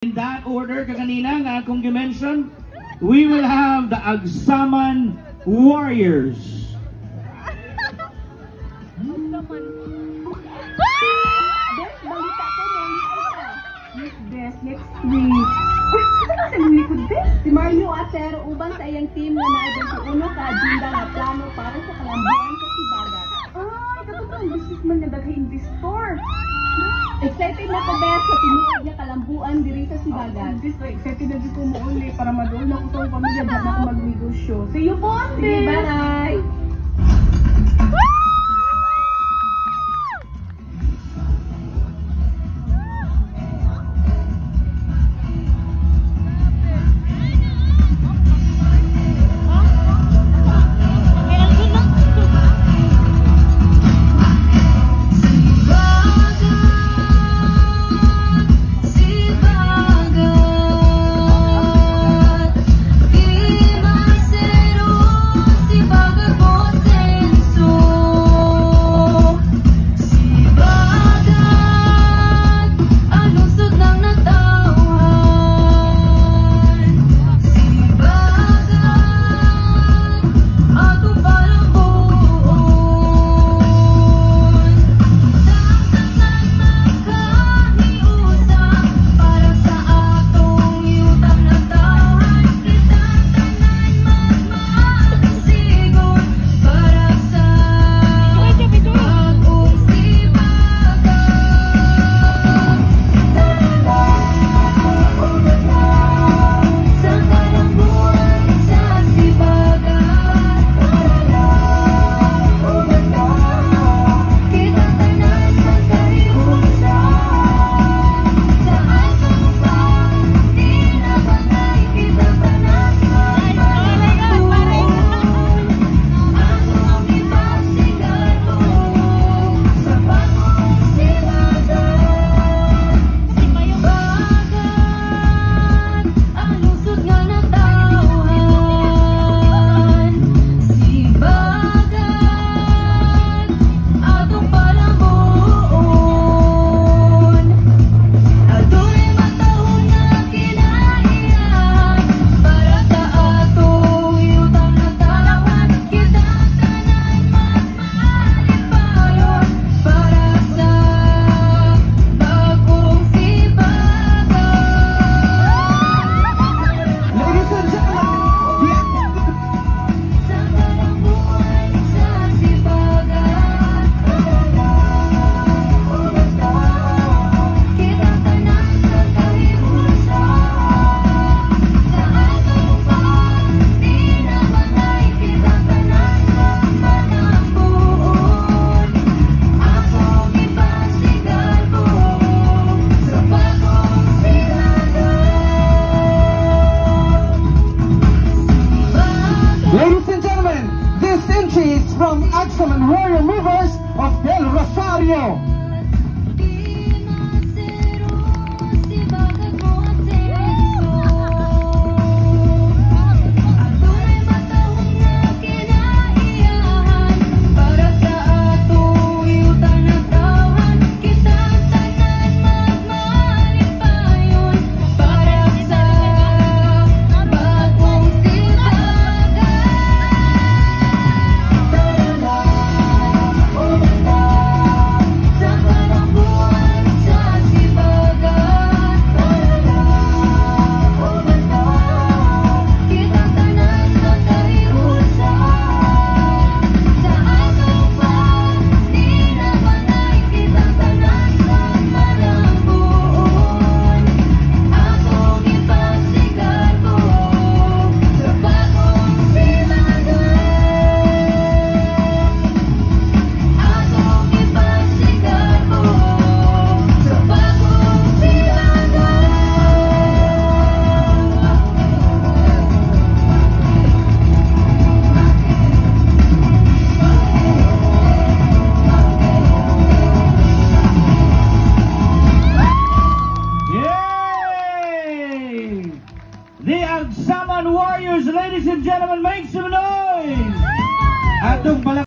In that order, kaganina nga akong mention, we will have the Agsaman Warriors. Balita ko Miss Best next week. Uy, saan sa likod, Best? Si Mario Acero uban sa iyang team na na-21 ka agenda nga plano para sa kalambuan sa Sibagat. Ay, katotoo, businessman na dagha-investor. Excited na ko, Best, sa tinuod niya kalambuan diri sa Sibagat. Excited na dito mo uli para madoon ako sa pamilya na ako mag-negosyo. See you po, Best! Bye-bye! From Agsaman Warrior Movers of Del Rosario. The Agsaman Warriors, ladies and gentlemen, make some noise.